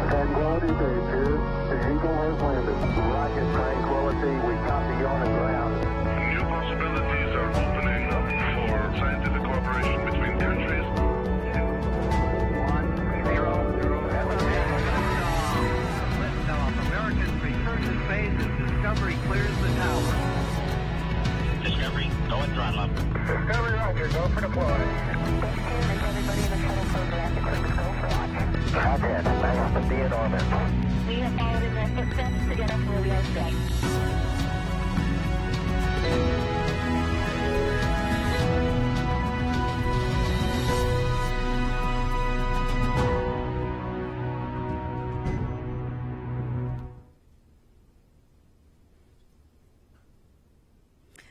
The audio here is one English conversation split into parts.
Tranquility Base here. The Eagle has landed. Rocket Tranquility, we copy you on the ground. New possibilities are opening up for scientific cooperation between countries. 1, 0, 0. Liftoff. Americans return to space as Discovery clears the tower. Discovery, go and throttle up. Discovery, roger. Go for deploy. Everybody in the shuttle program to quick go for launch. Roger. Nice to be in orbit. We have followed in their footsteps to get us where we are today.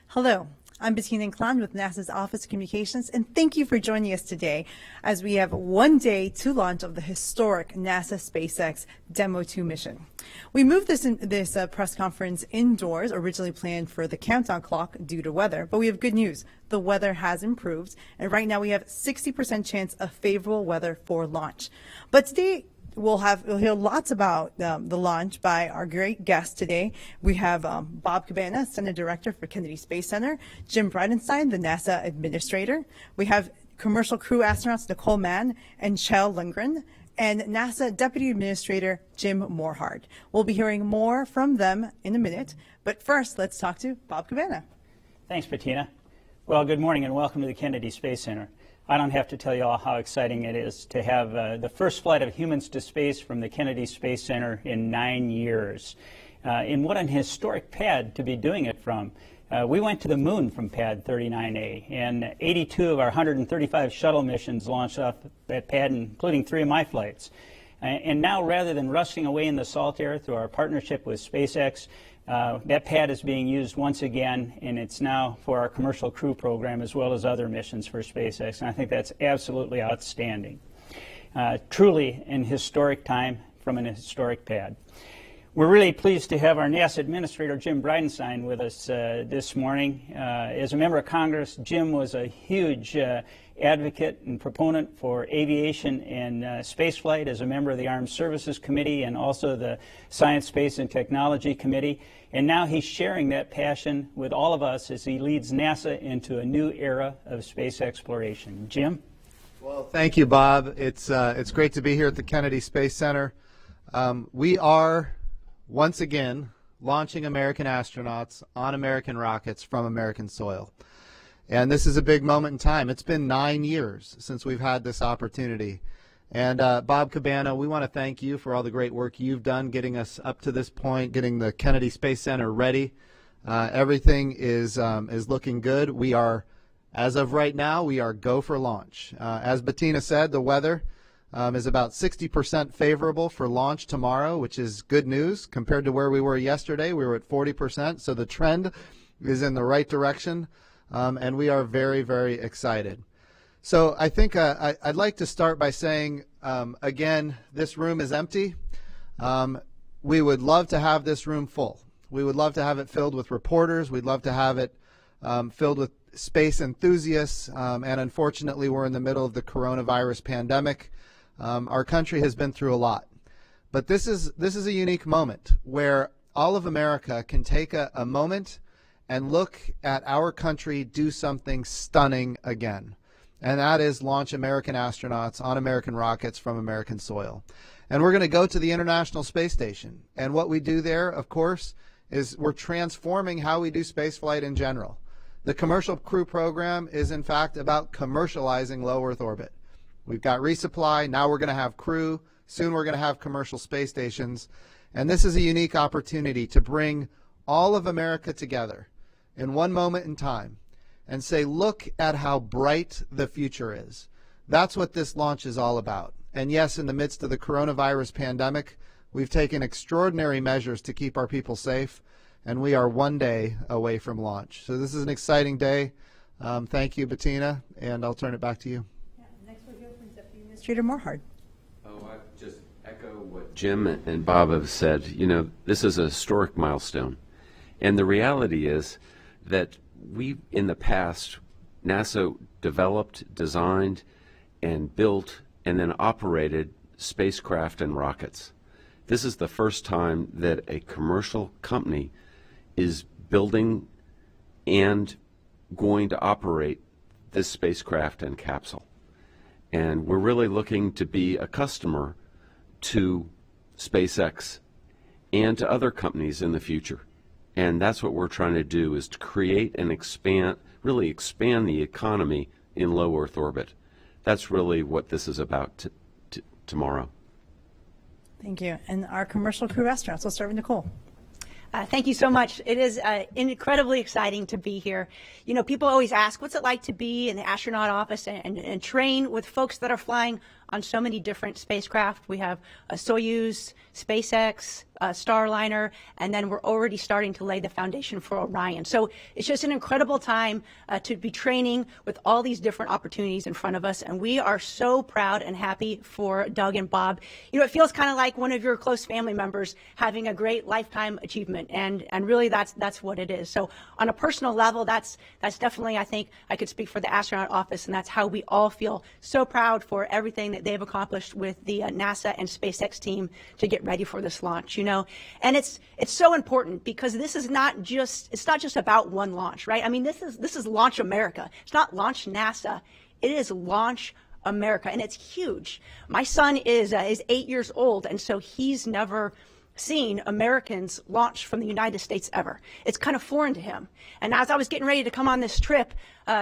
Hello, I'm Bettina Klein with NASA's Office of Communications, and thank you for joining us today as we have one day to launch of the historic NASA SpaceX Demo 2 mission. We moved this press conference indoors, originally planned for the countdown clock due to weather, but we have good news. The weather has improved, and right now we have 60% chance of favorable weather for launch. But today, we'll hear lots about the launch by our great guests today. We have Bob Cabana, Center Director for Kennedy Space Center, Jim Bridenstine, the NASA Administrator. We have commercial crew astronauts Nicole Mann and Kjell Lundgren, and NASA Deputy Administrator Jim Morhard. We'll be hearing more from them in a minute, but first, let's talk to Bob Cabana. Thanks, Bettina. Well, good morning and welcome to the Kennedy Space Center. I don't have to tell you all how exciting it is to have the first flight of humans to space from the Kennedy Space Center in 9 years. And what an historic pad to be doing it from. We went to the moon from pad 39A, and 82 of our 135 shuttle missions launched off that pad, including 3 of my flights. And now, rather than rusting away in the salt air through our partnership with SpaceX, that pad is being used once again, and it's now for our commercial crew program as well as other missions for SpaceX, and I think that's absolutely outstanding. Truly an historic time from an historic pad. We're really pleased to have our NASA Administrator, Jim Bridenstine, with us this morning. As a member of Congress, Jim was a huge advocate and proponent for aviation and spaceflight as a member of the Armed Services Committee and also the Science, Space, and Technology Committee. And now he's sharing that passion with all of us as he leads NASA into a new era of space exploration. Jim? Well, thank you, Bob. It's great to be here at the Kennedy Space Center. We are, once again, launching American astronauts on American rockets from American soil. And this is a big moment in time. It's been 9 years since we've had this opportunity. And Bob Cabana, we want to thank you for all the great work you've done getting us up to this point, getting the Kennedy Space Center ready. Everything is looking good. We are, as of right now, we are go for launch. As Bettina said, the weather is about 60% favorable for launch tomorrow, which is good news compared to where we were yesterday. We were at 40%, so the trend is in the right direction. And we are very, very excited. So I think I'd like to start by saying, again, this room is empty. We would love to have this room full. We would love to have it filled with reporters. We'd love to have it filled with space enthusiasts. And unfortunately, we're in the middle of the coronavirus pandemic. Our country has been through a lot. But this is a unique moment where all of America can take a moment and look at our country do something stunning again. And that is launch American astronauts on American rockets from American soil. And we're going to go to the International Space Station. And what we do there, of course, is we're transforming how we do spaceflight in general. The commercial crew program is, in fact, about commercializing low Earth orbit. We've got resupply. Now we're going to have crew. Soon we're going to have commercial space stations. And this is a unique opportunity to bring all of America together in one moment in time and say, look at how bright the future is. That's what this launch is all about. And yes, in the midst of the coronavirus pandemic, we've taken extraordinary measures to keep our people safe, and we are one day away from launch. So this is an exciting day. Thank you, Bettina, and I'll turn it back to you. Yeah, next we'll hear from Deputy Administrator Morhard. Oh, I just echo what Jim and Bob have said. You know, this is a historic milestone. And the reality is that we, in the past, NASA developed, designed, and built, and then operated spacecraft and rockets. This is the first time that a commercial company is building and going to operate this spacecraft and capsule. And we're really looking to be a customer to SpaceX and to other companies in the future. And that's what we're trying to do, is to create and expand, really expand the economy in low Earth orbit. That's really what this is about tomorrow. Thank you. And our commercial crew astronauts. We'll start with Nicole. Thank you so much. It is incredibly exciting to be here. You know, people always ask, what's it like to be in the astronaut office and train with folks that are flying on so many different spacecraft. We have a Soyuz, SpaceX, Starliner, and then we're already starting to lay the foundation for Orion. So it's just an incredible time to be training with all these different opportunities in front of us, and we are so proud and happy for Doug and Bob. You know, it feels kind of like one of your close family members having a great lifetime achievement, and really that's what it is. So on a personal level, that's definitely, I think I could speak for the astronaut office, and that's how we all feel so proud for everything that they've accomplished with the NASA and SpaceX team to get ready for this launch. You know, and it's so important because this is not just about one launch, right? I mean, this is Launch America. It's not Launch NASA. It is Launch America, and it's huge. My son is 8 years old, and so he's never seen Americans launch from the United States ever. It's kind of foreign to him. And as I was getting ready to come on this trip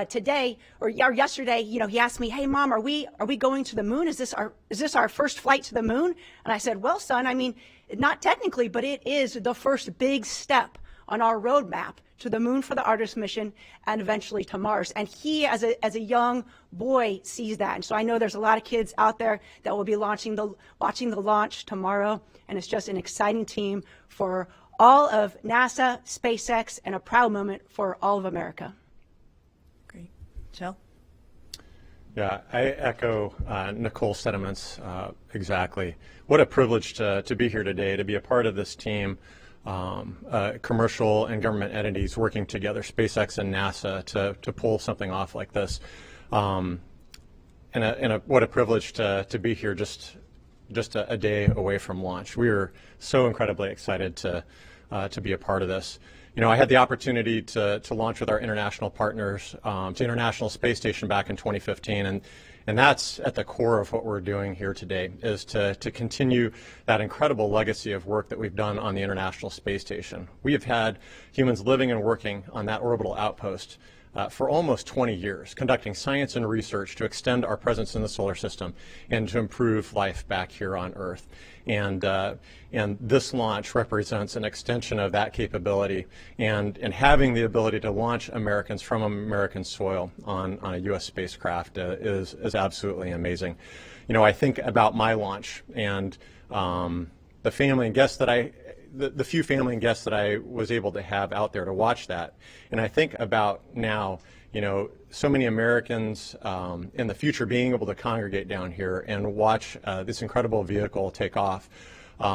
today or yesterday, you know, he asked me, "Hey, Mom, are we going to the moon? Is this our first flight to the moon?" And I said, "Well, son, I mean, not technically, but it is the first big step on our roadmap to the moon for the Artemis mission and eventually to Mars." And he, as a young boy, sees that. And so I know there's a lot of kids out there that will be watching the launch tomorrow. And it's just an exciting team for all of NASA, SpaceX, and a proud moment for all of America. Great. Jill? Yeah, I echo Nicole's sentiments exactly. What a privilege to be here today, to be a part of this team, commercial and government entities working together, SpaceX and NASA, to pull something off like this. What a privilege to be here just a day away from launch. We are so incredibly excited to be a part of this. You know, I had the opportunity to launch with our international partners to International Space Station back in 2015, and that's at the core of what we're doing here today, is to continue that incredible legacy of work that we've done on the International Space Station. We have had humans living and working on that orbital outpost for almost 20 years, conducting science and research to extend our presence in the solar system and to improve life back here on Earth. And this launch represents an extension of that capability, and having the ability to launch Americans from American soil on a U.S. spacecraft is absolutely amazing. You know, I think about my launch and the family and guests that the few family and guests that I was able to have out there to watch that. And I think about now, you know, so many Americans in the future being able to congregate down here and watch this incredible vehicle take off.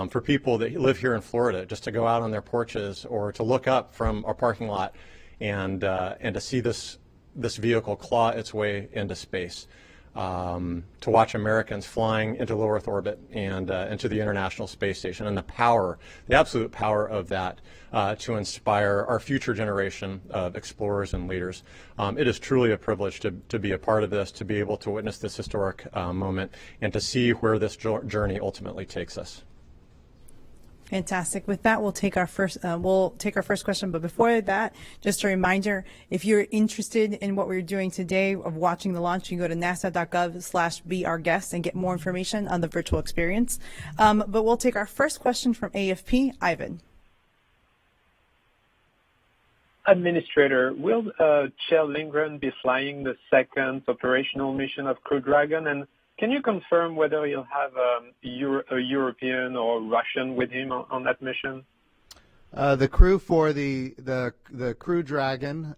For people that live here in Florida, just to go out on their porches or to look up from our parking lot and to see this vehicle claw its way into space. To watch Americans flying into low Earth orbit and into the International Space Station, and the absolute power of that to inspire our future generation of explorers and leaders. It is truly a privilege to be a part of this, to be able to witness this historic moment, and to see where this journey ultimately takes us. Fantastic. With that, we'll take our first question. But before that, just a reminder: if you're interested in what we're doing today of watching the launch, you can go to nasa.gov/beourguest and get more information on the virtual experience. But we'll take our first question from AFP. Ivan. Administrator, will Kjell Lindgren be flying the second operational mission of Crew Dragon? And can you confirm whether he'll have a European or Russian with him on that mission? The crew for the Crew Dragon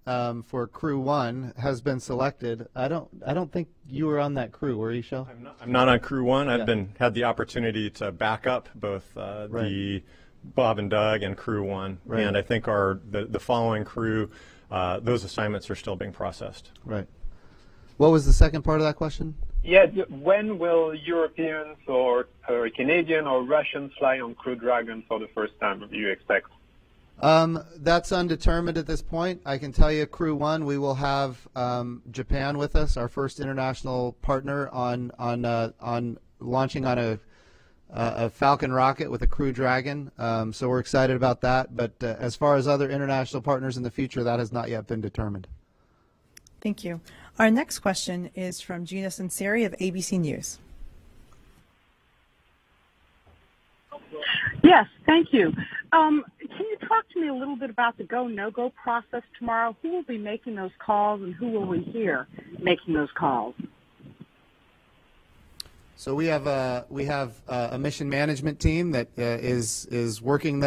for Crew 1 has been selected. I don't think you were on that crew, were you, Shell? I'm not on Crew 1. I've had the opportunity to back up both the Bob and Doug and Crew 1, and I think the following crew, those assignments are still being processed. Right. What was the second part of that question? Yeah, when will Europeans or Canadian or Russians fly on Crew Dragon for the first time, do you expect? That's undetermined at this point. I can tell you, Crew 1, we will have Japan with us, our first international partner on launching on a Falcon rocket with a Crew Dragon. So we're excited about that. But as far as other international partners in the future, that has not yet been determined. Thank you. Our next question is from Gina Sinceri of ABC News. Yes, thank you. Can you talk to me a little bit about the go, no-go process tomorrow? Who will be making those calls, and who will we hear making those calls? So we have a mission management team that is working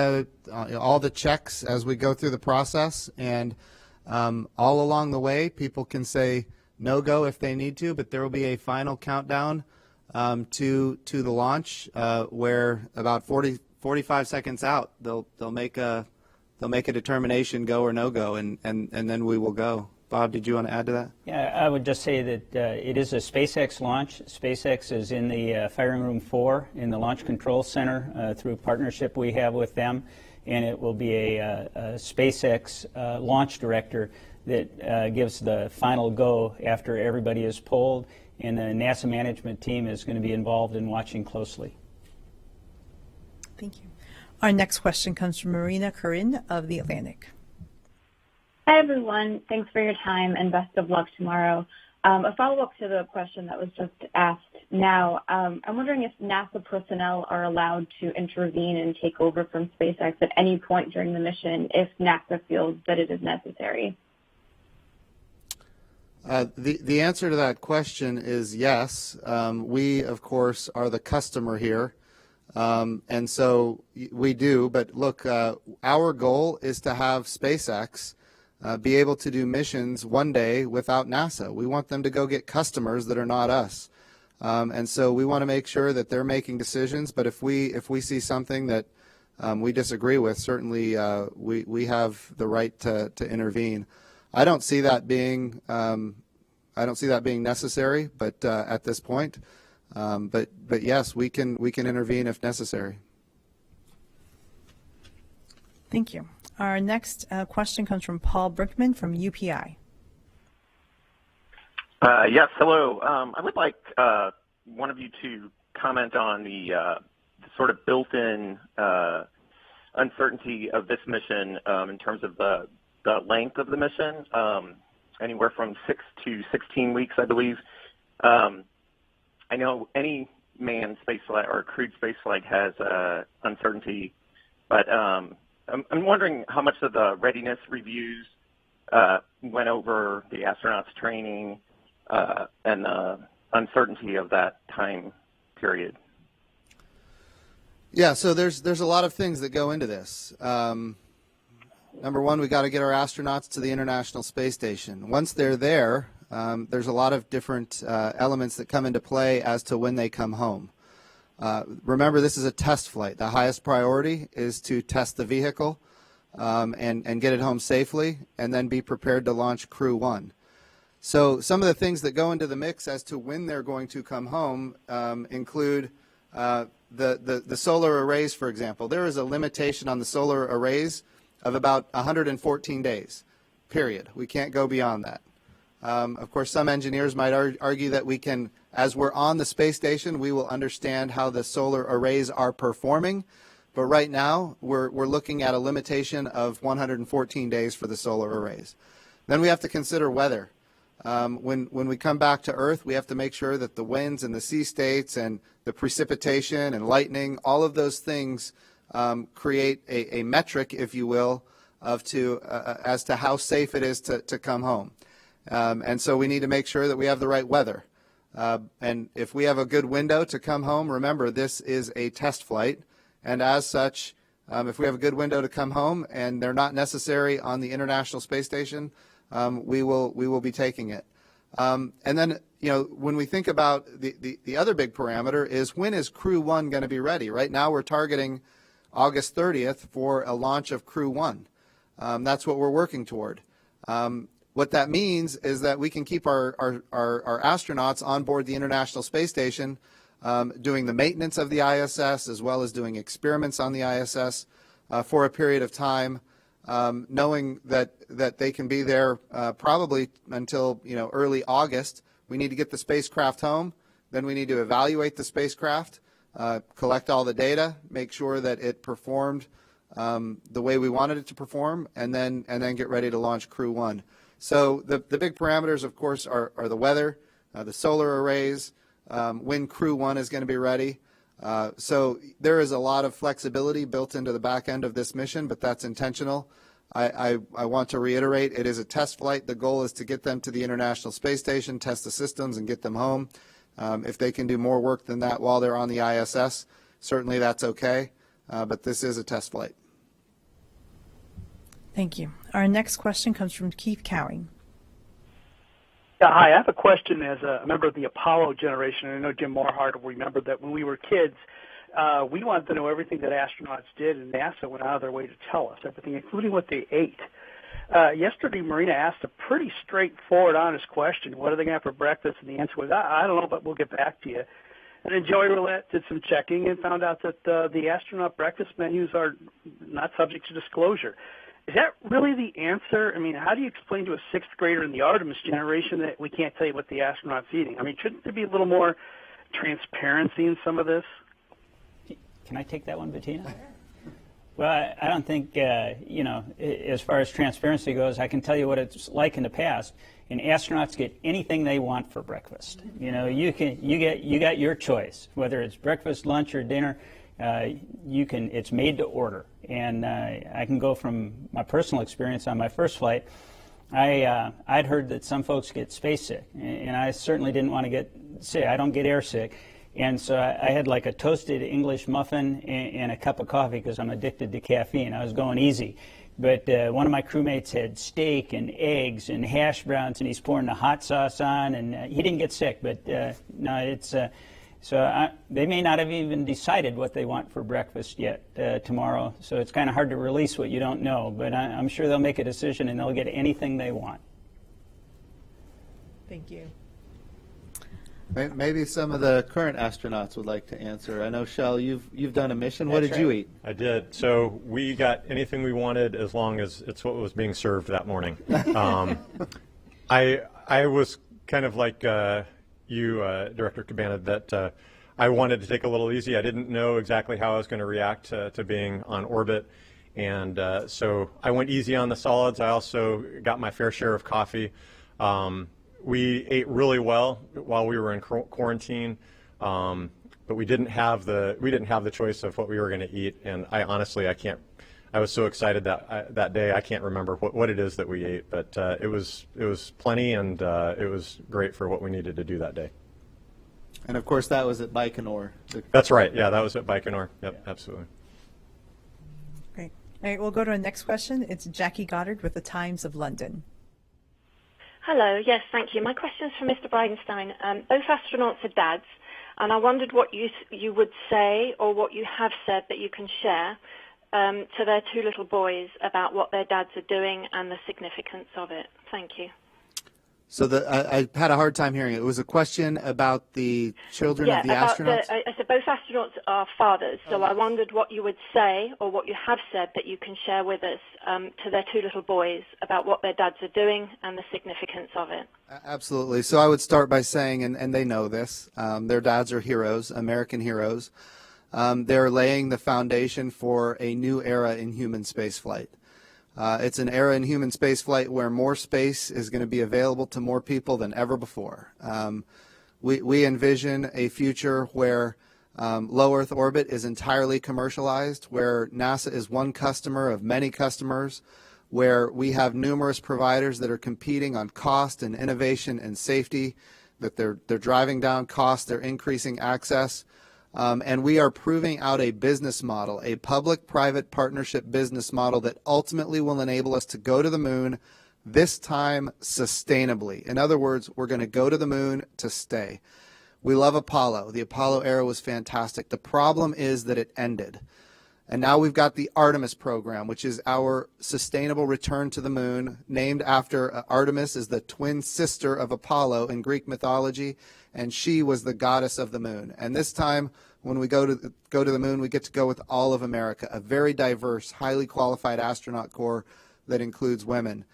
all the checks as we go through the process, and all along the way, people can say no-go if they need to, but there will be a final countdown to the launch where about 45 seconds out they'll make a determination, go or no go, and then we will go. Bob, did you want to add to that? Yeah, I would just say that it is a SpaceX launch. SpaceX is in the Firing Room 4 in the Launch Control Center through a partnership we have with them, and it will be a SpaceX launch director that gives the final go after everybody is polled, and the NASA management team is going to be involved in watching closely. Thank you. Our next question comes from Marina Corinne of The Atlantic. Hi, everyone. Thanks for your time and best of luck tomorrow. A follow-up to the question that was just asked now. I'm wondering if NASA personnel are allowed to intervene and take over from SpaceX at any point during the mission if NASA feels that it is necessary. The answer to that question is yes. We, of course, are the customer here. And so we do. But look, our goal is to have SpaceX be able to do missions one day without NASA. We want them to go get customers that are not us. And so we want to make sure that they're making decisions. But if we see something that we disagree with, certainly we have the right to intervene. I don't see that being necessary, but at this point. But yes, we can intervene if necessary. Thank you. Our next question comes from Paul Brinkman from UPI. Yes, hello. I would like one of you to comment on the sort of built-in uncertainty of this mission in terms of the length of the mission, anywhere from 6 to 16 weeks, I believe. I know any manned spaceflight or crewed spaceflight has uncertainty, but I'm wondering how much of the readiness reviews went over the astronauts' training and the uncertainty of that time period. Yeah, so there's a lot of things that go into this. Number one, we got to get our astronauts to the International Space Station. Once they're there, there's a lot of different elements that come into play as to when they come home. Remember, this is a test flight. The highest priority is to test the vehicle and get it home safely, and then be prepared to launch Crew 1. So some of the things that go into the mix as to when they're going to come home include the solar arrays, for example. There is a limitation on the solar arrays of about 114 days, period. We can't go beyond that. Of course, some engineers might argue that we can, as we're on the space station, we will understand how the solar arrays are performing. But right now, we're looking at a limitation of 114 days for the solar arrays. Then we have to consider weather. When we come back to Earth, we have to make sure that the winds and the sea states and the precipitation and lightning, all of those things create a metric, if you will, as to how safe it is to come home. And so we need to make sure that we have the right weather. And if we have a good window to come home, remember, this is a test flight. And as such, if we have a good window to come home and they're not necessary on the International Space Station, we will be taking it. And then, when we think about the other big parameter is, when is Crew 1 going to be ready? Right now we're targeting August 30th for a launch of Crew 1. That's what we're working toward. What that means is that we can keep our astronauts on board the International Space Station doing the maintenance of the ISS as well as doing experiments on the ISS for a period of time, knowing that they can be there probably until early August. We need to get the spacecraft home. Then we need to evaluate the spacecraft, collect all the data, make sure that it performed the way we wanted it to perform, and then get ready to launch Crew 1. So the big parameters, of course, are the weather, the solar arrays, when Crew 1 is going to be ready. So there is a lot of flexibility built into the back end of this mission, but that's intentional. I want to reiterate, it is a test flight. The goal is to get them to the International Space Station, test the systems, and get them home. If they can do more work than that while they're on the ISS, certainly that's okay, but this is a test flight. Thank you. Our next question comes from Keith Cowing. Hi, I have a question as a member of the Apollo generation. I know Jim Morhart will remember that when we were kids, we wanted to know everything that astronauts did, and NASA went out of their way to tell us everything, including what they ate. Yesterday, Marina asked a pretty straightforward, honest question. What are they going to have for breakfast? And the answer was, I don't know, but we'll get back to you. And then Joey Roulette did some checking and found out that the astronaut breakfast menus are not subject to disclosure. Is that really the answer? I mean, how do you explain to a sixth grader in the Artemis generation that we can't tell you what the astronaut's eating? I mean, shouldn't there be a little more transparency in some of this? Can I take that one, Bettina? Well, I don't think, as far as transparency goes, I can tell you what it's like in the past. And astronauts get anything they want for breakfast. You got your choice, whether it's breakfast, lunch, or dinner. It's made to order. And I can go from my personal experience on my first flight. I'd heard that some folks get space sick, and I certainly didn't want to get sick. I don't get air sick. And so I had like a toasted English muffin and a cup of coffee because I'm addicted to caffeine. I was going easy. But one of my crewmates had steak and eggs and hash browns, and he's pouring the hot sauce on, and he didn't get sick. But no, it's they may not have even decided what they want for breakfast yet tomorrow. So it's kind of hard to release what you don't know. But I'm sure they'll make a decision, and they'll get anything they want. Thank you. Maybe some of the current astronauts would like to answer. I know, Shell, you've done a mission. What did you eat? I did. So we got anything we wanted as long as it's what was being served that morning. I was kind of like you, Director Cabana, that I wanted to take a little easy. I didn't know exactly how I was going to react to being on orbit. And so I went easy on the solids. I also got my fair share of coffee. We ate really well while we were in quarantine, but we didn't have the choice of what we were going to eat. And I was so excited that day. I can't remember what it is that we ate, but it was plenty, and it was great for what we needed to do that day. And of course, that was at Baikonur. That's right. Yeah, that was at Baikonur. Yep, yeah. Absolutely. Great. All right, we'll go to our next question. It's Jackie Goddard with the Times of London. Hello. Yes, thank you. My question is for Mr. Bridenstine. Both astronauts are dads, and I wondered what you would say or what you have said that you can share to their two little boys about what their dads are doing and the significance of it. Thank you. So I had a hard time hearing it. It was a question about the children of the astronauts? I said both astronauts are fathers, so I wondered what you would say or what you have said that you can share with us to their two little boys about what their dads are doing and the significance of it. Absolutely. So I would start by saying, and they know this, their dads are heroes, American heroes. They're laying the foundation for a new era in human spaceflight. It's an era in human spaceflight where more space is going to be available to more people than ever before. We envision a future where low Earth orbit is entirely commercialized, where NASA is one customer of many customers, where we have numerous providers that are competing on cost and innovation and safety, that they're driving down costs, they're increasing access. And we are proving out a business model, a public-private partnership business model that ultimately will enable us to go to the moon, this time sustainably. In other words, we're going to go to the moon to stay. We love Apollo. The Apollo era was fantastic. The problem is that it ended. And now we've got the Artemis program, which is our sustainable return to the moon, named after Artemis is the twin sister of Apollo in Greek mythology, and she was the goddess of the moon. And this time, when we go to the moon, we get to go with all of America, a very diverse, highly qualified astronaut corps that includes women.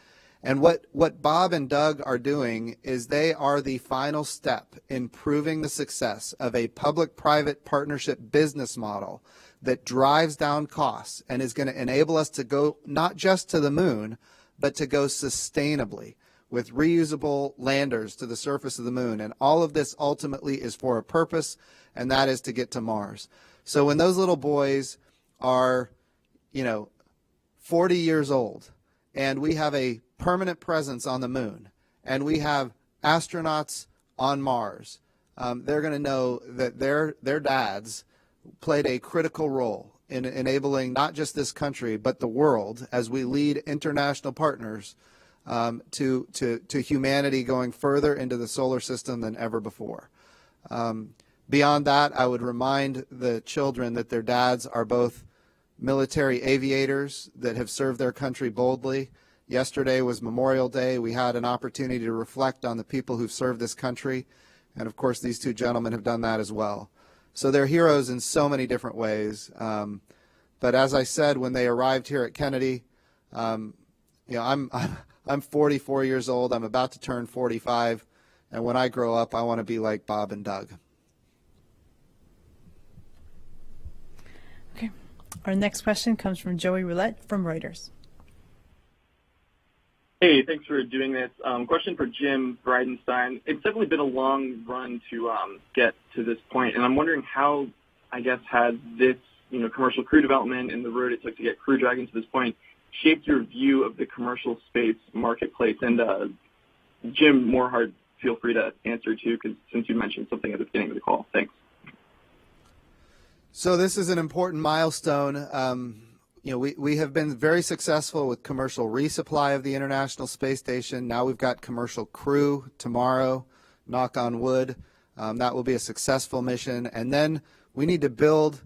And what Bob and Doug are doing is they are the final step in proving the success of a public-private partnership business model that drives down costs and is going to enable us to go not just to the moon, but to go sustainably with reusable landers to the surface of the moon. And all of this ultimately is for a purpose, and that is to get to Mars. So when those little boys are, 40 years old, and we have a permanent presence on the moon, and we have astronauts on Mars, they're going to know that their dads played a critical role in enabling not just this country but the world as we lead international partners to humanity going further into the solar system than ever before. Beyond that, I would remind the children that their dads are both military aviators that have served their country boldly. Yesterday was Memorial Day. We had an opportunity to reflect on the people who've served this country, and of course these two gentlemen have done that as well. So they're heroes in so many different ways. But as I said, when they arrived here at Kennedy, I'm 44 years old. I'm about to turn 45. And when I grow up, I want to be like Bob and Doug. Okay. Our next question comes from Joey Roulette from Reuters. Hey, thanks for doing this. Question for Jim Bridenstine. It's definitely been a long run to get to this point, and I'm wondering how, has this, commercial crew development and the road it took to get Crew Dragon to this point shaped your view of the commercial space marketplace? And Jim Morehart, feel free to answer too, because since you mentioned something at the beginning of the call. Thanks. So this is an important milestone. We have been very successful with commercial resupply of the International Space Station. Now we've got commercial crew tomorrow, knock on wood. That will be a successful mission. And then we need to build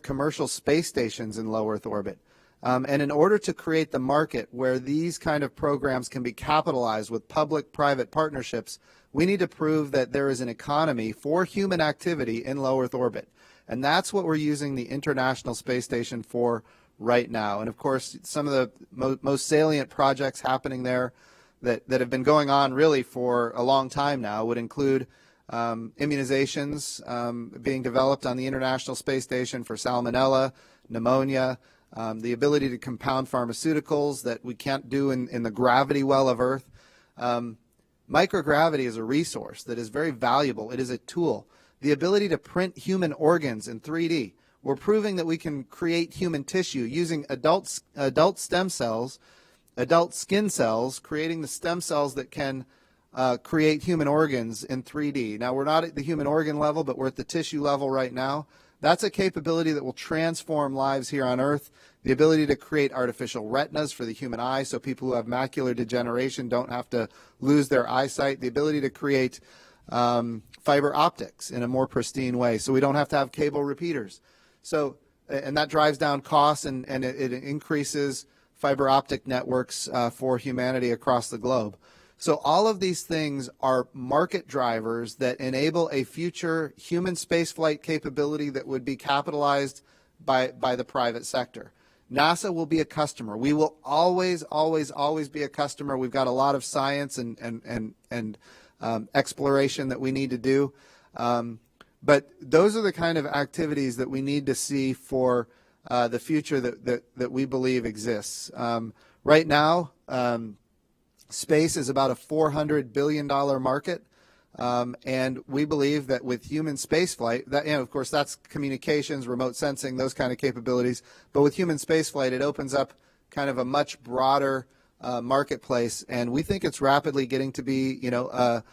commercial space stations in low Earth orbit. And in order to create the market where these kind of programs can be capitalized with public-private partnerships, we need to prove that there is an economy for human activity in low Earth orbit. And that's what we're using the International Space Station for right now. And of course, some of the most salient projects happening there that have been going on really for a long time now would include immunizations being developed on the International Space Station for salmonella, pneumonia, the ability to compound pharmaceuticals that we can't do in the gravity well of Earth. Microgravity is a resource that is very valuable. It is a tool. The ability to print human organs in 3D. We're proving that we can create human tissue using adult stem cells, adult skin cells, creating the stem cells that can create human organs in 3D. Now, we're not at the human organ level, but we're at the tissue level right now. That's a capability that will transform lives here on Earth. The ability to create artificial retinas for the human eye so people who have macular degeneration don't have to lose their eyesight. The ability to create fiber optics in a more pristine way so we don't have to have cable repeaters. So, and that drives down costs and it increases fiber optic networks for humanity across the globe. So all of these things are market drivers that enable a future human spaceflight capability that would be capitalized by the private sector. NASA will be a customer. We will always, always, always be a customer. We've got a lot of science and exploration that we need to do. But those are the kind of activities that we need to see for the future that we believe exists. Right now, space is about a $400 billion market. And we believe that with human spaceflight, that, of course, that's communications, remote sensing, those kind of capabilities. But with human spaceflight, it opens up kind of a much broader marketplace, and we think it's rapidly getting to be, not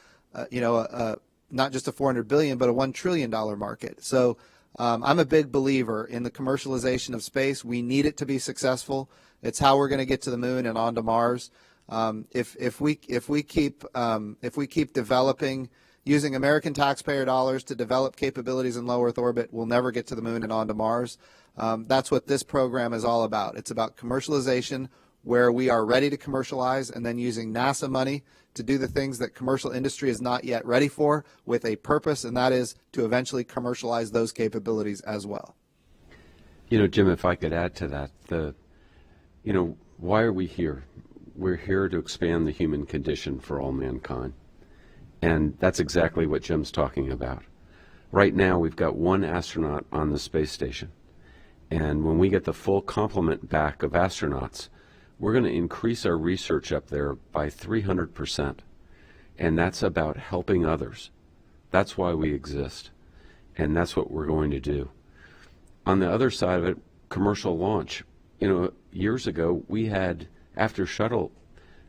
just a $400 billion, but a $1 trillion market. So I'm a big believer in the commercialization of space. We need it to be successful. It's how we're going to get to the moon and onto Mars. If we keep developing using American taxpayer dollars to develop capabilities in low Earth orbit, we'll never get to the moon and onto Mars. That's what this program is all about. It's about commercialization, where we are ready to commercialize, and then using NASA money to do the things that commercial industry is not yet ready for, with a purpose, and that is to eventually commercialize those capabilities as well. You know, Jim, if I could add to that, why are we here? We're here to expand the human condition for all mankind. And that's exactly what Jim's talking about. Right now, we've got one astronaut on the space station. And when we get the full complement back of astronauts, we're going to increase our research up there by 300%. And that's about helping others. That's why we exist. And that's what we're going to do. On the other side of it, commercial launch. Years ago, we had, after shuttle,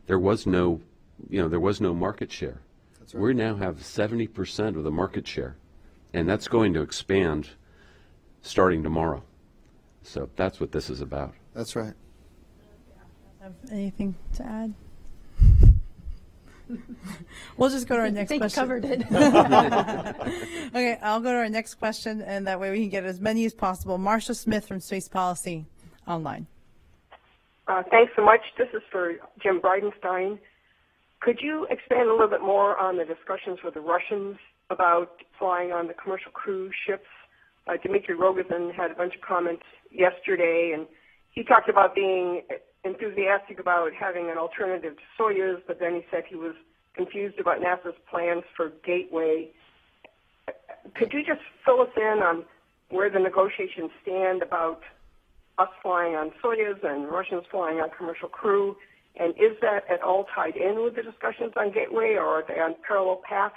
there was no market share. That's right. We now have 70% of the market share. And that's going to expand starting tomorrow. So that's what this is about. That's right. Have anything to add? We'll just go to our next question. I think you covered it. Okay, I'll go to our next question, and that way we can get as many as possible. Marcia Smith from Space Policy Online. Thanks so much. This is for Jim Bridenstine. Could you expand a little bit more on the discussions with the Russians about flying on the commercial cruise ships? Dmitry Rogozin had a bunch of comments yesterday, and he talked about being enthusiastic about having an alternative to Soyuz, but then he said he was confused about NASA's plans for Gateway. Could you just fill us in on where the negotiations stand about us flying on Soyuz and Russians flying on commercial crew? And is that at all tied in with the discussions on Gateway, or are they on parallel paths?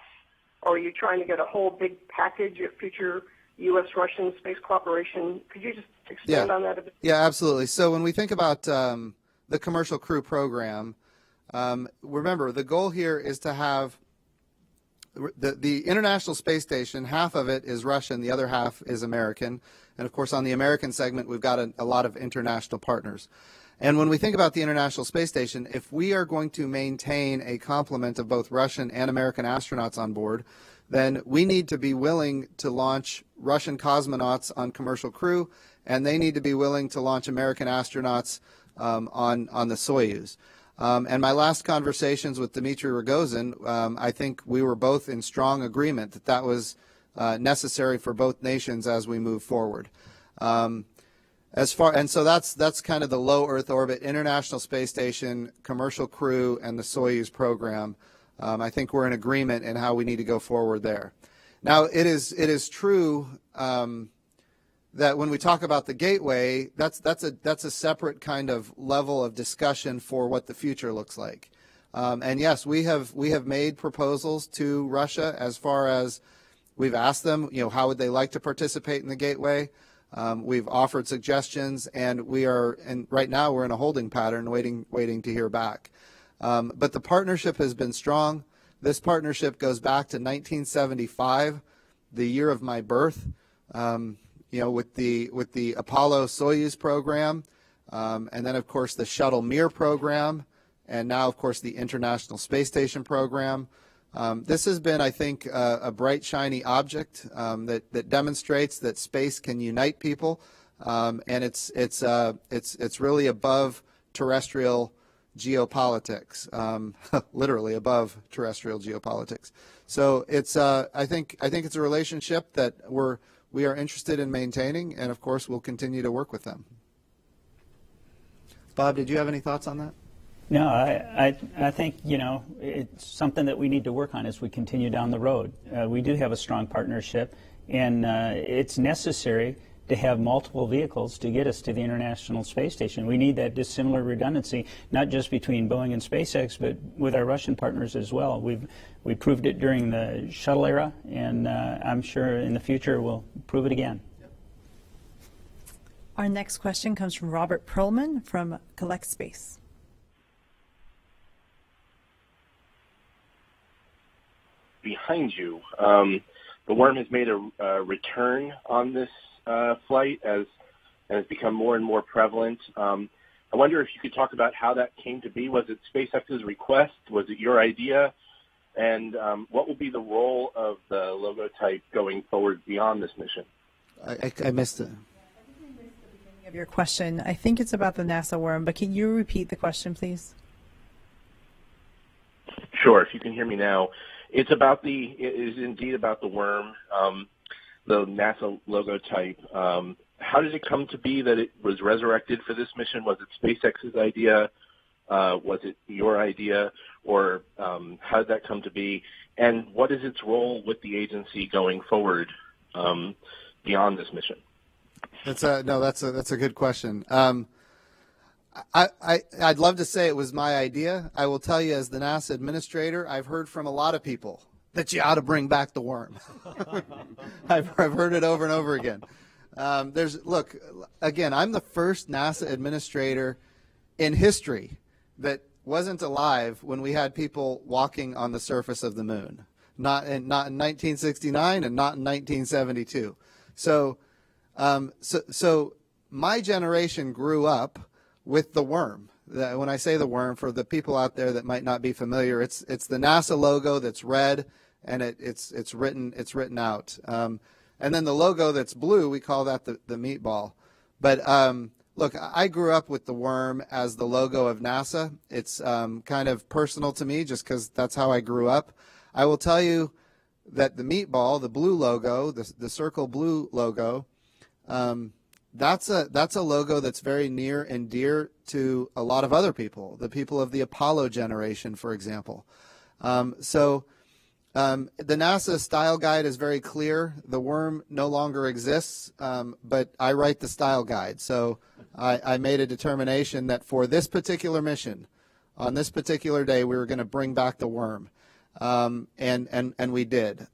Or are you trying to get a whole big package of future U.S.-Russian space cooperation? Could you just expand on that a bit? Yeah, absolutely. So when we think about the commercial crew program, remember, the goal here is to have the International Space Station. Half of it is Russian, the other half is American. And, of course, on the American segment, we've got a lot of international partners. And when we think about the International Space Station, if we are going to maintain a complement of both Russian and American astronauts on board, then we need to be willing to launch Russian cosmonauts on commercial crew, and they need to be willing to launch American astronauts on the Soyuz. And my last conversations with Dmitry Rogozin, I think we were both in strong agreement that that was necessary for both nations as we move forward. So that's kind of the low Earth orbit, International Space Station, commercial crew, and the Soyuz program. I think we're in agreement in how we need to go forward there. Now, it is true that when we talk about the Gateway, that's a separate kind of level of discussion for what the future looks like. And yes, we have made proposals to Russia as far as we've asked them, how would they like to participate in the Gateway. We've offered suggestions, and right now we're in a holding pattern, waiting to hear back. But the partnership has been strong. This partnership goes back to 1975, the year of my birth. With the Apollo Soyuz program, and then of course the Shuttle Mir program, and now of course the International Space Station program. This has been, I think, a bright, shiny object that demonstrates that space can unite people, and it's really above terrestrial geopolitics, literally above terrestrial geopolitics. So it's I think it's a relationship that we are interested in maintaining, and of course we'll continue to work with them. Bob, did you have any thoughts on that? No, I think, it's something that we need to work on as we continue down the road. We do have a strong partnership, and it's necessary to have multiple vehicles to get us to the International Space Station. We need that dissimilar redundancy, not just between Boeing and SpaceX, but with our Russian partners as well. We proved it during the shuttle era, and I'm sure in the future we'll prove it again. Our next question comes from Robert Perlman from Collect Space. Behind you, the worm has made a return on this flight as has become more and more prevalent. I wonder if you could talk about how that came to be. Was it SpaceX's request? Was it your idea? And what will be the role of the logo type going forward beyond this mission? I missed it. Of your question, I think it's about the NASA worm, but can you repeat the question, please? Sure, if you can hear me now. It is indeed about the worm, the NASA logo type. How did it come to be that it was resurrected for this mission? Was it SpaceX's idea? Was it your idea? Or how did that come to be? And what is its role with the agency going forward beyond this mission? That's a good question. I'd love to say it was my idea. I will tell you, as the NASA administrator, I've heard from a lot of people that you ought to bring back the worm. I've heard it over and over again. Look, again, I'm the first NASA administrator in history that wasn't alive when we had people walking on the surface of the moon. Not in 1969 and not in 1972. So my generation grew up with the worm. When I say the worm, for the people out there that might not be familiar, it's the NASA logo that's red, and it's written out. And then the logo that's blue, we call that the meatball. But look, I grew up with the worm as the logo of NASA. It's kind of personal to me just because that's how I grew up. I will tell you that the meatball, the blue logo, the circle blue logo, that's a logo that's very near and dear to a lot of other people, the people of the Apollo generation, for example. The NASA style guide is very clear. The worm no longer exists, but I write the style guide. So I made a determination that for this particular mission, on this particular day, we were going to bring back the worm. And we did.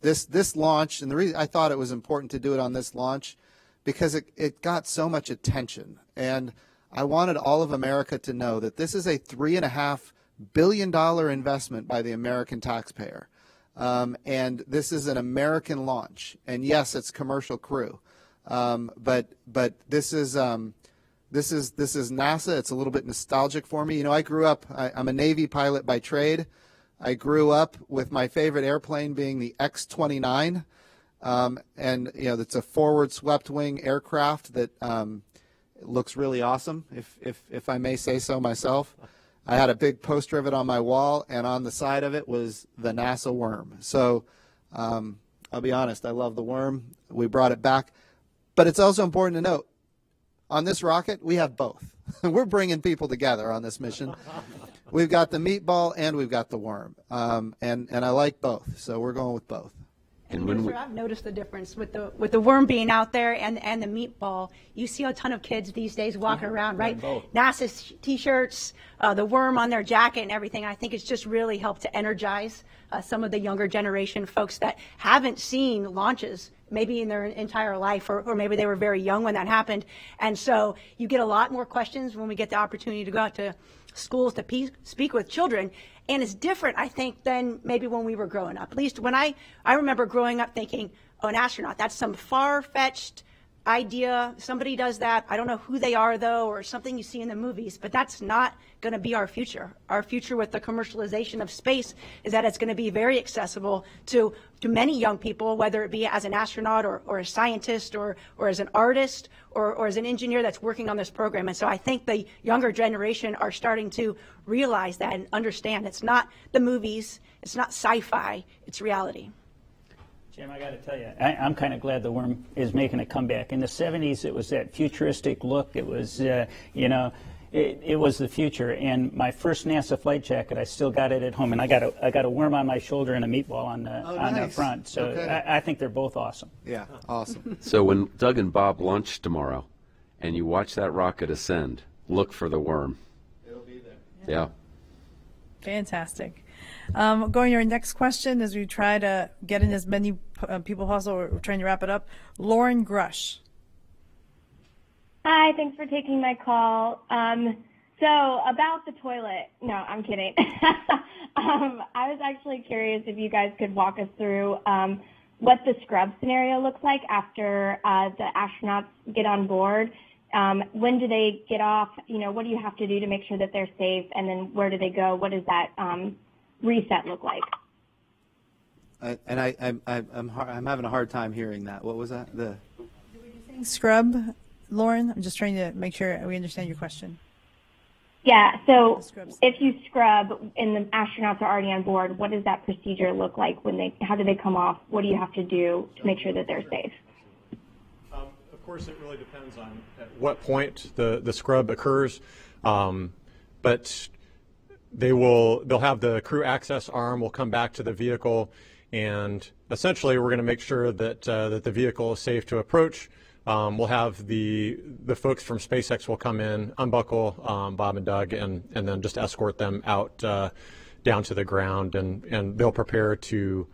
This launch, and the reason I thought it was important to do it on this launch, because it got so much attention. And I wanted all of America to know that this is a $3.5 billion investment by the American taxpayer. And this is an American launch. And yes, it's commercial crew. But this is NASA. It's a little bit nostalgic for me. You know, I grew up, I'm a Navy pilot by trade. I grew up with my favorite airplane being the X-29. And, you know, it's a forward swept wing aircraft that looks really awesome, if I may say so myself. I had a big poster of it on my wall, and on the side of it was the NASA worm. So I'll be honest, I love the worm. We brought it back. But it's also important to note, on this rocket, we have both. We're bringing people together on this mission. We've got the meatball and we've got the worm. And I like both, so we're going with both. And I've noticed the difference with the worm being out there and the meatball. You see a ton of kids these days walking around, right? NASA's T-shirts, the worm on their jacket and everything. I think it's just really helped to energize some of the younger generation folks that haven't seen launches maybe in their entire life, or maybe they were very young when that happened. And so you get a lot more questions when we get the opportunity to go out to schools to speak with children. And it's different, I think, than maybe when we were growing up. At least when I remember growing up thinking, oh, an astronaut, that's some far-fetched idea. Somebody does that. I don't know who they are, though, or something you see in the movies. But that's not going to be our future. Our future with the commercialization of space is that it's going to be very accessible to many young people, whether it be as an astronaut or a scientist or as an artist or as an engineer that's working on this program. And so I think the younger generation are starting to realize that and understand it's not the movies, it's not sci-fi, it's reality. Jim, I got to tell you, I'm kind of glad the worm is making a comeback. In the 70s, it was that futuristic look. It was, it was the future. And my first NASA flight jacket, I still got it at home, and I got a worm on my shoulder and a meatball on the front. So okay. I think they're both awesome. Yeah, awesome. So when Doug and Bob launch tomorrow, and you watch that rocket ascend, look for the worm. It'll be there. Yeah. Fantastic. Going to our next question as we try to get in as many people possible. We're trying to wrap it up. Lauren Grush. Hi, thanks for taking my call. So about the toilet, no, I'm kidding. I was actually curious if you guys could walk us through what the scrub scenario looks like after the astronauts get on board. When do they get off? You know, what do you have to do to make sure that they're safe? And then where do they go? What is that reset look like? I'm having a hard time hearing that. What was that? Scrub, Lauren? I'm just trying to make sure we understand your question. Yeah, so if you scrub and the astronauts are already on board, what does that procedure look like? How do they come off? What do you have to do to make sure that they're safe? Of course, it really depends on at what point the scrub occurs, but they'll have the crew access arm will come back to the vehicle, and essentially we're going to make sure that that the vehicle is safe to approach. We'll have the folks from SpaceX will come in, unbuckle Bob and Doug, and then just escort them out down to the ground, and they'll prepare to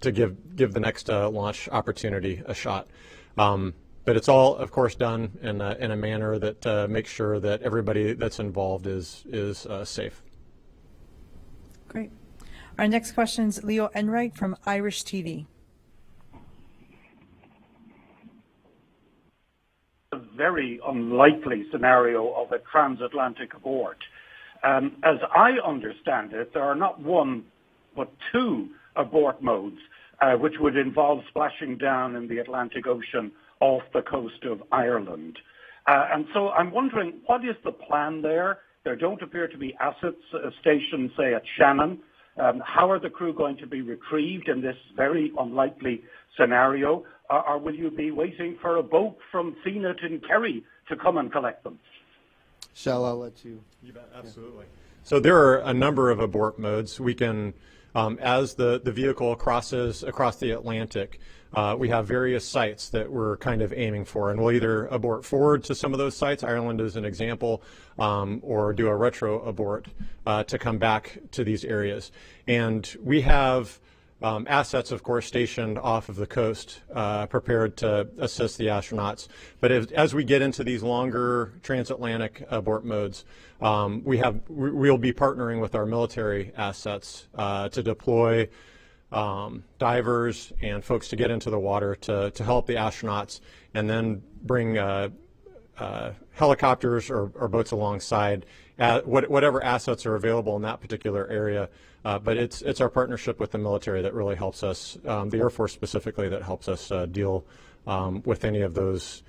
give the next launch opportunity a shot. But it's all, of course, done in a manner that makes sure that everybody that's involved is safe. Great. Our next question is Leo Enright from Irish TV. A very unlikely scenario of a transatlantic abort. As I understand it, there are not one but two abort modes, which would involve splashing down in the Atlantic Ocean off the coast of Ireland. And so I'm wondering, what is the plan there? There don't appear to be assets stationed, say, at Shannon. How are the crew going to be retrieved in this very unlikely scenario? Or will you be waiting for a boat from Phoenix in Kerry to come and collect them? Shall I let you? You bet, absolutely. So there are a number of abort modes. We can, as the vehicle crosses across the Atlantic, we have various sites that we're kind of aiming for, and we'll either abort forward to some of those sites, Ireland is an example, or do a retro abort to come back to these areas. And we have assets, of course, stationed off of the coast, prepared to assist the astronauts. But as we get into these longer transatlantic abort modes, we'll be partnering with our military assets to deploy divers and folks to get into the water to help the astronauts, and then bring helicopters or boats alongside, whatever assets are available in that particular area. But it's our partnership with the military that really helps us, the Air Force specifically, that helps us deal with any of those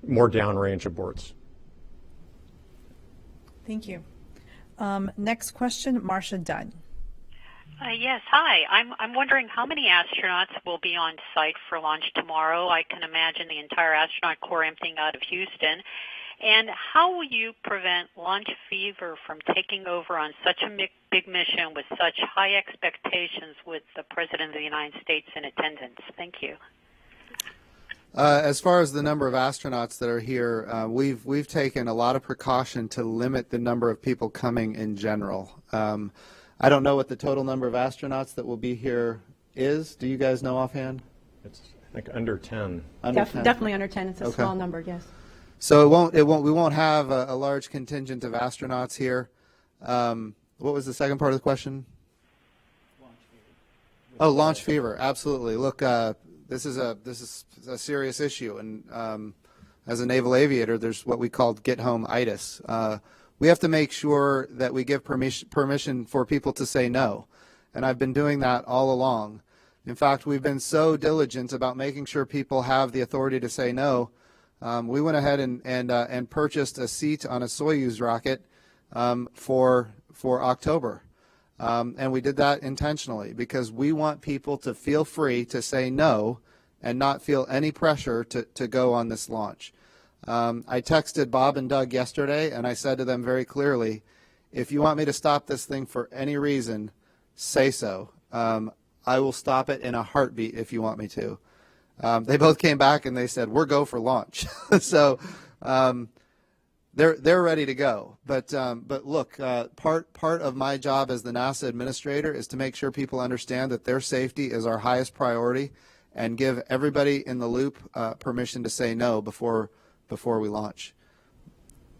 more downrange aborts. Thank you. Next question, Marcia Dunn. Yes, hi. I'm wondering how many astronauts will be on site for launch tomorrow. I can imagine the entire astronaut corps emptying out of Houston. And how will you prevent launch fever from taking over on such a big mission with such high expectations with the President of the United States in attendance? Thank you. As far as the number of astronauts that are here, we've taken a lot of precaution to limit the number of people coming in general. I don't know what the total number of astronauts that will be here is. Do you guys know offhand? It's, I think, under 10. Under 10. Definitely under 10. It's a Okay. small number, yes. So we won't have a large contingent of astronauts here. What was the second part of the question? Oh, launch fever. Absolutely. Look, this is a serious issue, and as a naval aviator, there's what we call get-home-itis. We have to make sure that we give permission for people to say no, and I've been doing that all along. In fact, we've been so diligent about making sure people have the authority to say no. We went ahead and purchased a seat on a Soyuz rocket for October. And we did that intentionally because we want people to feel free to say no and not feel any pressure to go on this launch. I texted Bob and Doug yesterday, and I said to them very clearly, if you want me to stop this thing for any reason, say so. I will stop it in a heartbeat if you want me to. They both came back and they said, we're go for launch. So they're ready to go. But look, part of my job as the NASA administrator is to make sure people understand that their safety is our highest priority and give everybody in the loop permission to say no before we launch.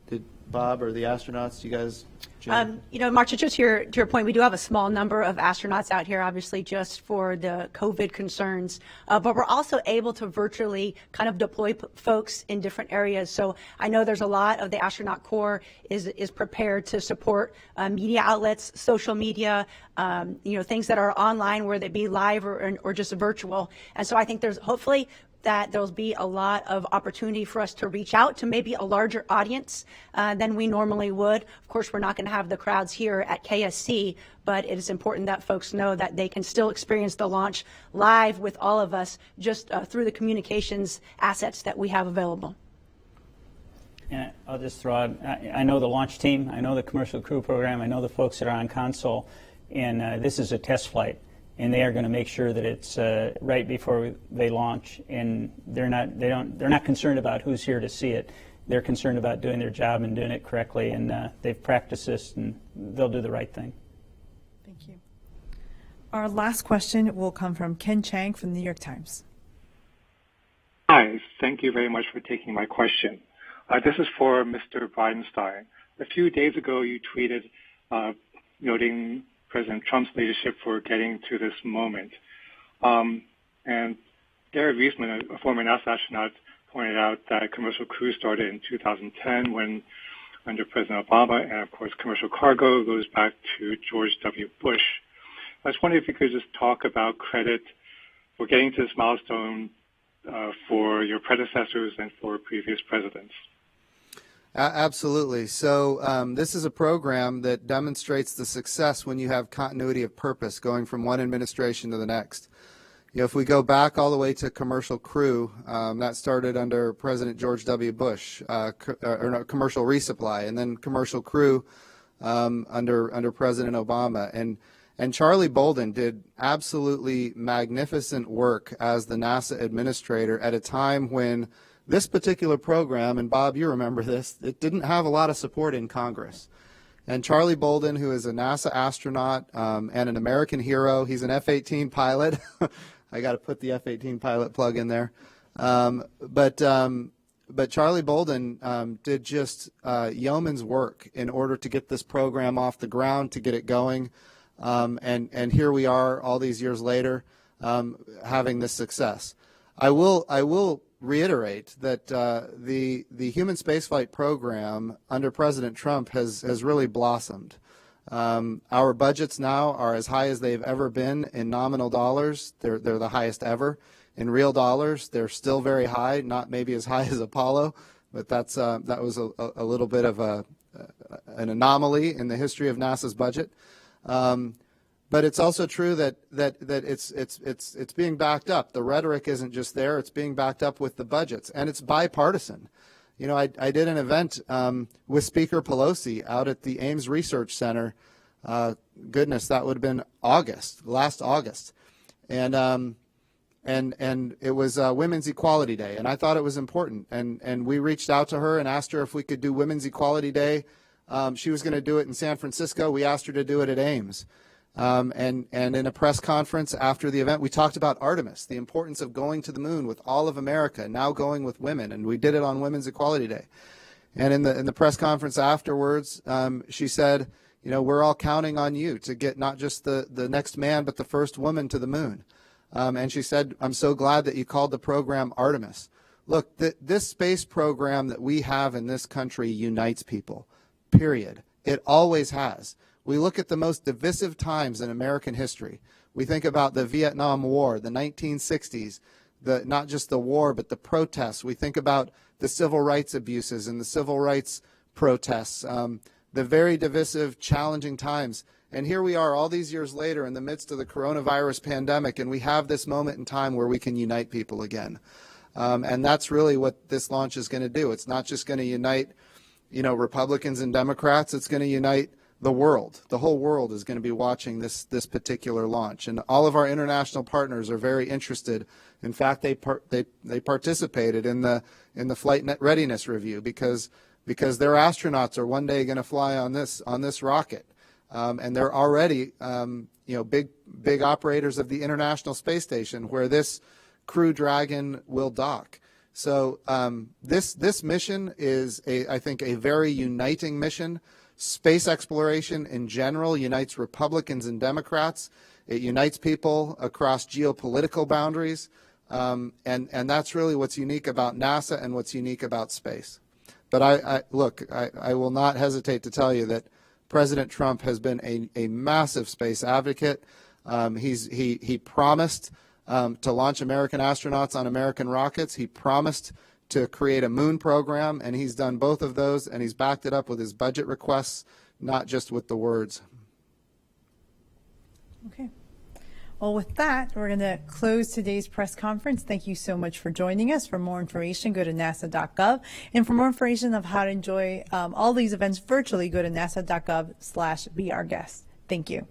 Did Bob or the astronauts, you guys? Jim? Marcia, just to your point, we do have a small number of astronauts out here, obviously, just for the COVID concerns. But we're also able to virtually kind of deploy folks in different areas. So I know there's a lot of the astronaut corps is prepared to support media outlets, social media, things that are online, whether they be live or just virtual. And so I think there's hopefully that there'll be a lot of opportunity for us to reach out to maybe a larger audience than we normally would. Of course, we're not going to have the crowds here at KSC, but it is important that folks know that they can still experience the launch live with all of us just through the communications assets that we have available. And I'll just throw out, I know the launch team, I know the commercial crew program, I know the folks that are on console, and this is a test flight. And they are going to make sure that it's right before they launch, and they're not concerned about who's here to see it. They're concerned about doing their job and doing it correctly, and they've practiced this, and they'll do the right thing. Thank you. Our last question will come from Ken Chang from the New York Times. Hi, thank you very much for taking my question. This is for Mr. Bridenstine. A few days ago, you tweeted noting President Trump's leadership for getting to this moment. And Gary Wiesman, a former NASA astronaut, pointed out that commercial crew started in 2010 when under President Obama, and of course commercial cargo goes back to George W. Bush. I was wondering if you could just talk about credit for getting to this milestone for your predecessors and for previous presidents. Absolutely. So this is a program that demonstrates the success when you have continuity of purpose going from one administration to the next. If we go back all the way to commercial crew, that started under President George W. Bush, commercial resupply, and then commercial crew under President Obama. And Charlie Bolden did absolutely magnificent work as the NASA administrator at a time when this particular program, and Bob, you remember this, it didn't have a lot of support in Congress. And Charlie Bolden, who is a NASA astronaut and an American hero, he's an F-18 pilot. I got to put the F-18 pilot plug in there. But Charlie Bolden did just yeoman's work in order to get this program off the ground, to get it going. And here we are all these years later having this success. I will reiterate that the human spaceflight program under President Trump has really blossomed. Our budgets now are as high as they've ever been in nominal dollars. They're the highest ever. In real dollars, they're still very high, not maybe as high as Apollo, but that was a little bit of an anomaly in the history of NASA's budget. But it's also true that it's being backed up. The rhetoric isn't just there; it's being backed up with the budgets, and it's bipartisan. I did an event with Speaker Pelosi out at the Ames Research Center. Goodness, that would have been last August, and it was Women's Equality Day, and I thought it was important. And we reached out to her and asked her if we could do Women's Equality Day. She was going to do it in San Francisco. We asked her to do it at Ames. And in a press conference after the event, we talked about Artemis, the importance of going to the moon with all of America, now going with women, and we did it on Women's Equality Day. And in the press conference afterwards, she said, we're all counting on you to get not just the next man, but the first woman to the moon. And she said, I'm so glad that you called the program Artemis. Look, this space program that we have in this country unites people, period. It always has. We look at the most divisive times in American history. We think about the Vietnam War, the 1960s, not just the war, but the protests. We think about the civil rights abuses and the civil rights protests, the very divisive, challenging times. And here we are all these years later in the midst of the coronavirus pandemic, and we have this moment in time where we can unite people again. And that's really what this launch is going to do. It's not just going to unite, Republicans and Democrats. It's going to unite the world. The whole world is going to be watching this particular launch, and all of our international partners are very interested. In fact, they participated in the flight readiness review because their astronauts are one day going to fly on this rocket, and they're already big operators of the International Space Station where this Crew Dragon will dock. So this mission is, I think, a very uniting mission. Space exploration in general unites Republicans and Democrats. It unites people across geopolitical boundaries. And that's really what's unique about NASA and what's unique about space. But I will not hesitate to tell you that President Trump has been a massive space advocate. He promised to launch American astronauts on American rockets. He promised to create a moon program, and he's done both of those, and he's backed it up with his budget requests, not just with the words. Okay. Well, with that, we're going to close today's press conference. Thank you so much for joining us. For more information, go to nasa.gov. And for more information of how to enjoy all these events virtually, go to nasa.gov/beourguest. Thank you.